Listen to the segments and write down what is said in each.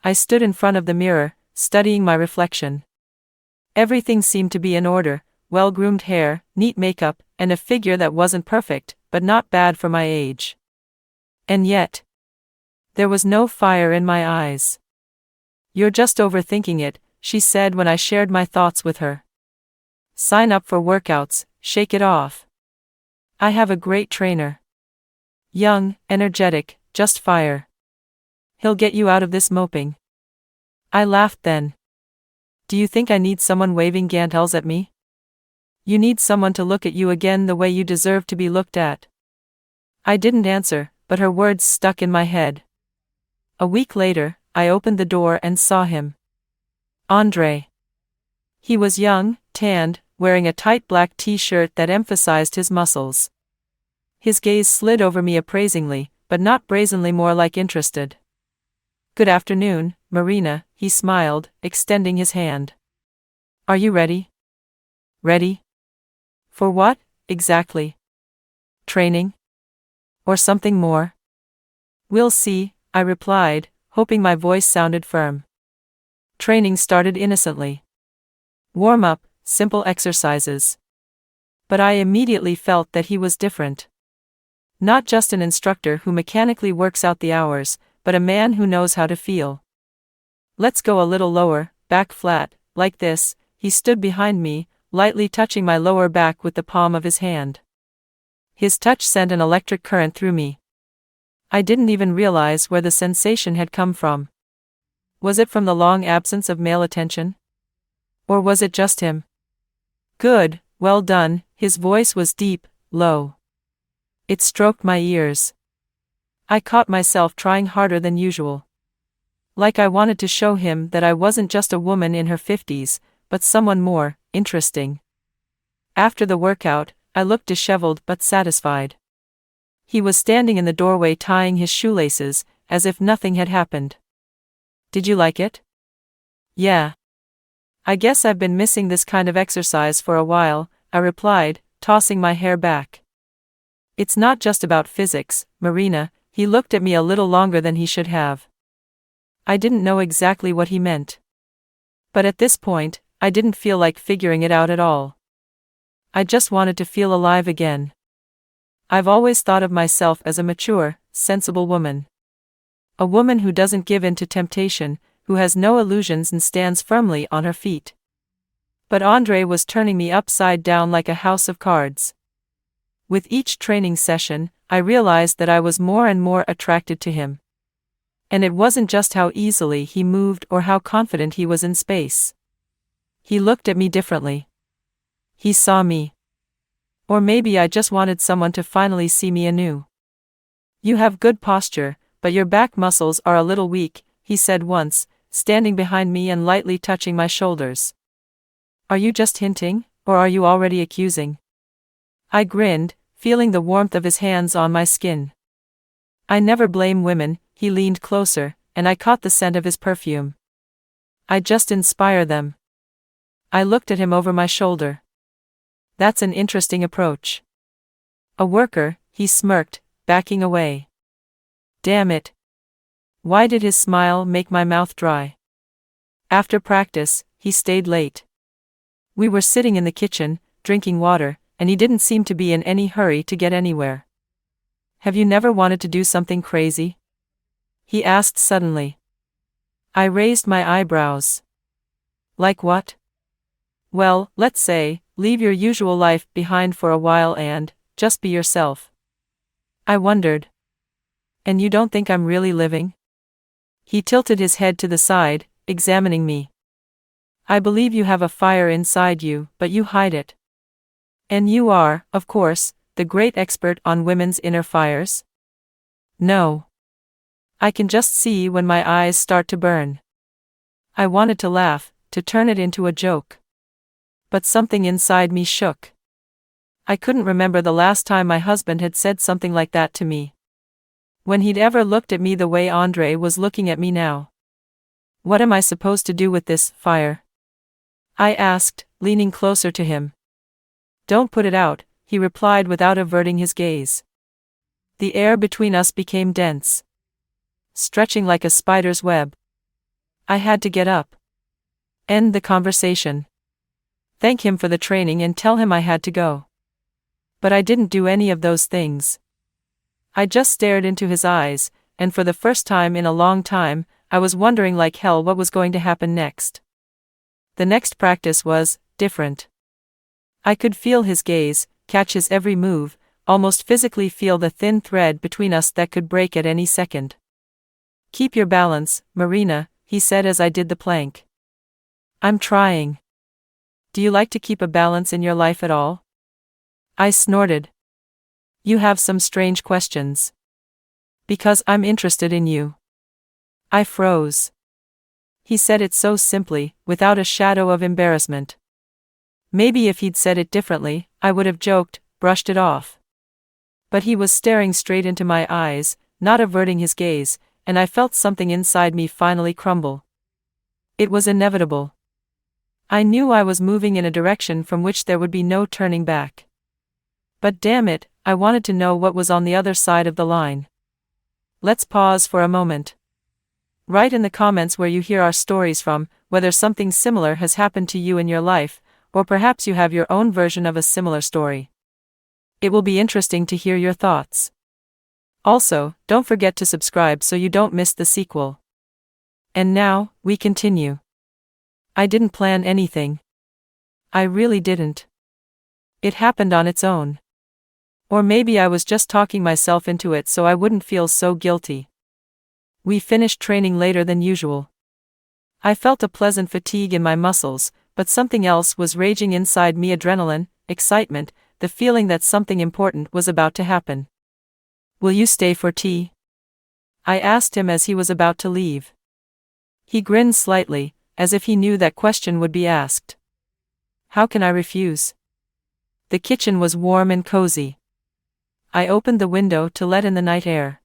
I stood in front of the mirror, studying my reflection. Everything seemed to be in order: well-groomed hair, neat makeup, and a figure that wasn't perfect, but not bad for my age. And yet, there was no fire in my eyes. "You're just overthinking it," she said when I shared my thoughts with her. "Sign up for workouts, shake it off. I have a great trainer. Young, energetic, just fire. He'll get you out of this moping." I laughed then. "Do you think I need someone waving gantels at me?" "You need someone to look at you again the way you deserve to be looked at." I didn't answer, but her words stuck in my head. A week later, I opened the door and saw him. Andre. He was young, tanned, wearing a tight black t-shirt that emphasized his muscles. His gaze slid over me appraisingly, but not brazenly, more like interested. "Good afternoon, Marina," he smiled, extending his hand. "Are you ready?" "Ready? For what, exactly? Training? Or something more?" "We'll see," I replied, hoping my voice sounded firm. Training started innocently. Warm-up, simple exercises. But I immediately felt that he was different. Not just an instructor who mechanically works out the hours, but a man who knows how to feel. "Let's go a little lower, back flat, like this." He stood behind me, lightly touching my lower back with the palm of his hand. His touch sent an electric current through me. I didn't even realize where the sensation had come from. Was it from the long absence of male attention? Or was it just him? "Good, well done." His voice was deep, low. It stroked my ears. I caught myself trying harder than usual. Like I wanted to show him that I wasn't just a woman in her 50s, but someone more interesting. After the workout, I looked disheveled but satisfied. He was standing in the doorway tying his shoelaces, as if nothing had happened. "Did you like it?" "Yeah. I guess I've been missing this kind of exercise for a while," I replied, tossing my hair back. "It's not just about physics, Marina." He looked at me a little longer than he should have. I didn't know exactly what he meant. But at this point, I didn't feel like figuring it out at all. I just wanted to feel alive again. I've always thought of myself as a mature, sensible woman. A woman who doesn't give in to temptation, who has no illusions and stands firmly on her feet. But Andre was turning me upside down like a house of cards. With each training session, I realized that I was more and more attracted to him. And it wasn't just how easily he moved or how confident he was in space. He looked at me differently. He saw me. Or maybe I just wanted someone to finally see me anew. "You have good posture, but your back muscles are a little weak," he said once, standing behind me and lightly touching my shoulders. "Are you just hinting, or are you already accusing?" I grinned, feeling the warmth of his hands on my skin. "I never blame women." He leaned closer, and I caught the scent of his perfume. "I just inspire them." I looked at him over my shoulder. "That's an interesting approach." "A worker," he smirked, backing away. Damn it. Why did his smile make my mouth dry? After practice, he stayed late. We were sitting in the kitchen, drinking water, and he didn't seem to be in any hurry to get anywhere. "Have you never wanted to do something crazy?" he asked suddenly. I raised my eyebrows. "Like what?" "Well, let's say, leave your usual life behind for a while and just be yourself." I wondered. "And you don't think I'm really living?" He tilted his head to the side, examining me. "I believe you have a fire inside you, but you hide it. And you are, of course, the great expert on women's inner fires?" "No. I can just see when my eyes start to burn." I wanted to laugh, to turn it into a joke. But something inside me shook. I couldn't remember the last time my husband had said something like that to me. When he'd ever looked at me the way Andre was looking at me now. "What am I supposed to do with this fire?" I asked, leaning closer to him. "Don't put it out," he replied without averting his gaze. The air between us became dense, stretching like a spider's web. I had to get up. End the conversation. Thank him for the training and tell him I had to go. But I didn't do any of those things. I just stared into his eyes, and for the first time in a long time, I was wondering like hell what was going to happen next. The next practice was different. I could feel his gaze, catch his every move, almost physically feel the thin thread between us that could break at any second. Keep your balance, Marina, he said as I did the plank. I'm trying. Do you like to keep a balance in your life at all? I snorted. You have some strange questions. Because I'm interested in you. I froze. He said it so simply, without a shadow of embarrassment. Maybe if he'd said it differently, I would have joked, brushed it off. But he was staring straight into my eyes, not averting his gaze, and I felt something inside me finally crumble. It was inevitable. I knew I was moving in a direction from which there would be no turning back. But damn it, I wanted to know what was on the other side of the line. Let's pause for a moment. Write in the comments where you hear our stories from, whether something similar has happened to you in your life, or perhaps you have your own version of a similar story. It will be interesting to hear your thoughts. Also, don't forget to subscribe so you don't miss the sequel. And now, we continue. I didn't plan anything. I really didn't. It happened on its own. Or maybe I was just talking myself into it so I wouldn't feel so guilty. We finished training later than usual. I felt a pleasant fatigue in my muscles, but something else was raging inside me: adrenaline, excitement, the feeling that something important was about to happen. Will you stay for tea? I asked him as he was about to leave. He grinned slightly, as if he knew that question would be asked. How can I refuse? The kitchen was warm and cozy. I opened the window to let in the night air.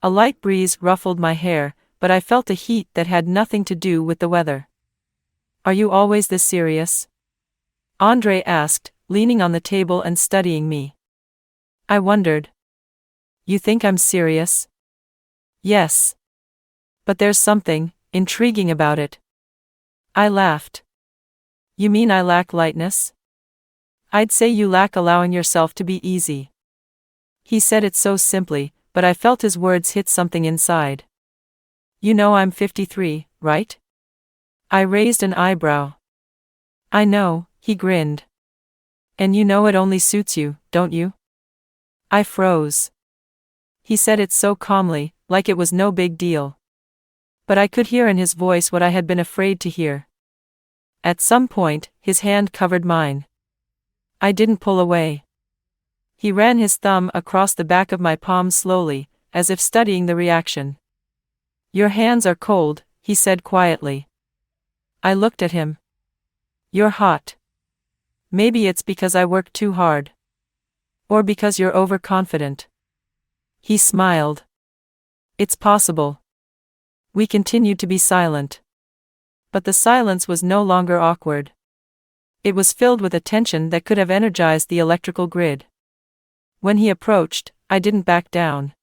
A light breeze ruffled my hair, but I felt a heat that had nothing to do with the weather. Are you always this serious? Andre asked, leaning on the table and studying me. I wondered. You think I'm serious? Yes. But there's something intriguing about it. I laughed. You mean I lack lightness? I'd say you lack allowing yourself to be easy. He said it so simply, but I felt his words hit something inside. You know I'm 53, right? I raised an eyebrow. I know, he grinned. And you know it only suits you, don't you? I froze. He said it so calmly, like it was no big deal. But I could hear in his voice what I had been afraid to hear. At some point, his hand covered mine. I didn't pull away. He ran his thumb across the back of my palm slowly, as if studying the reaction. Your hands are cold, he said quietly. I looked at him. You're hot. Maybe it's because I worked too hard. Or because you're overconfident. He smiled. It's possible. We continued to be silent. But the silence was no longer awkward. It was filled with a tension that could have energized the electrical grid. When he approached, I didn't back down.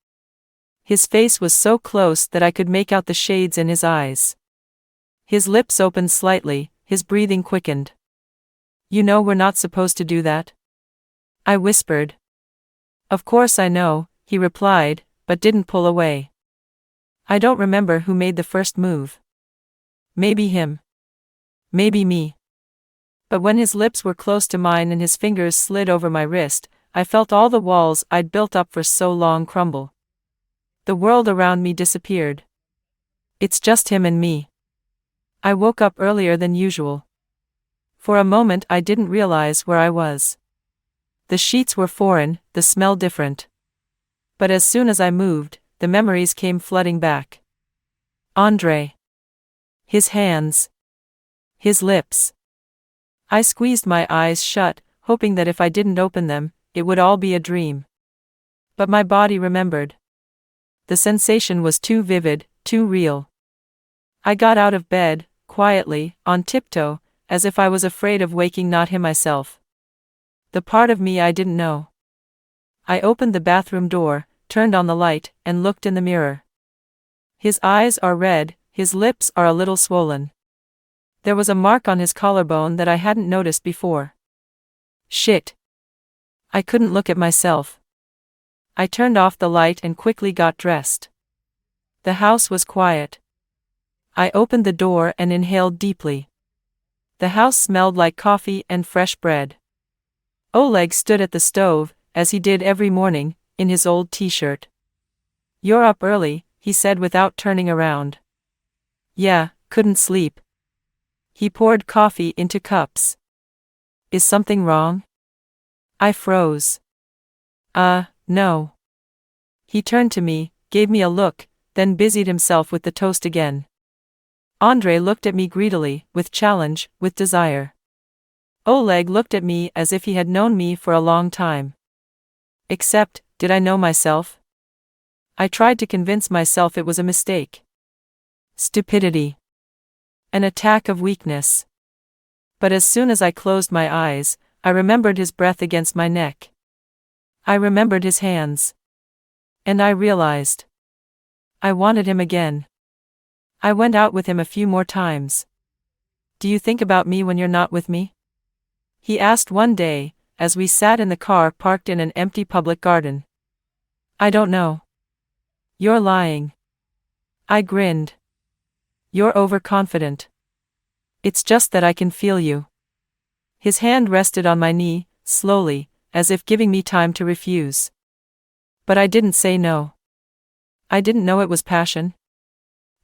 His face was so close that I could make out the shades in his eyes. His lips opened slightly, his breathing quickened. You know we're not supposed to do that? I whispered. Of course I know, he replied, but didn't pull away. I don't remember who made the first move. Maybe him. Maybe me. But when his lips were close to mine and his fingers slid over my wrist, I felt all the walls I'd built up for so long crumble. The world around me disappeared. It's just him and me. I woke up earlier than usual. For a moment I didn't realize where I was. The sheets were foreign, the smell different. But as soon as I moved, the memories came flooding back. Andre. His hands. His lips. I squeezed my eyes shut, hoping that if I didn't open them, it would all be a dream. But my body remembered. The sensation was too vivid, too real. I got out of bed, quietly, on tiptoe, as if I was afraid of waking not him myself. The part of me I didn't know. I opened the bathroom door, turned on the light, and looked in the mirror. His eyes are red, his lips are a little swollen. There was a mark on his collarbone that I hadn't noticed before. Shit. I couldn't look at myself. I turned off the light and quickly got dressed. The house was quiet. I opened the door and inhaled deeply. The house smelled like coffee and fresh bread. Oleg stood at the stove, as he did every morning, in his old t-shirt. "You're up early," he said without turning around. "Yeah, couldn't sleep." He poured coffee into cups. "Is something wrong?" I froze. No." He turned to me, gave me a look, then busied himself with the toast again. Andrei looked at me greedily, with challenge, with desire. Oleg looked at me as if he had known me for a long time. Except, did I know myself? I tried to convince myself it was a mistake. Stupidity. An attack of weakness. But as soon as I closed my eyes, I remembered his breath against my neck. I remembered his hands. And I realized. I wanted him again. I went out with him a few more times. "Do you think about me when you're not with me?" he asked one day, as we sat in the car parked in an empty public garden. "I don't know." "You're lying." I grinned. "You're overconfident." "It's just that I can feel you." His hand rested on my knee, slowly, as if giving me time to refuse. But I didn't say no. I didn't know it was passion.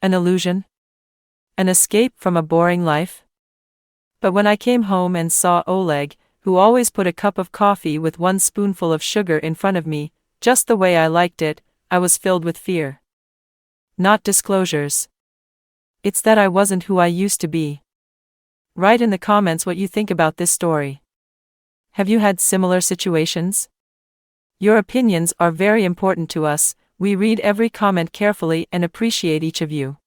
An illusion? An escape from a boring life? But when I came home and saw Oleg, who always put a cup of coffee with 1 spoonful of sugar in front of me, just the way I liked it, I was filled with fear. Not disclosures. It's that I wasn't who I used to be. Write in the comments what you think about this story. Have you had similar situations? Your opinions are very important to us. We read every comment carefully and appreciate each of you.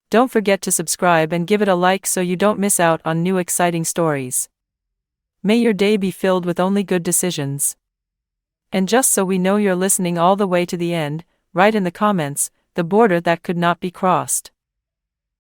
Don't forget to subscribe and give it a like so you don't miss out on new exciting stories. May your day be filled with only good decisions. And just so we know you're listening all the way to the end, write in the comments, the border that could not be crossed.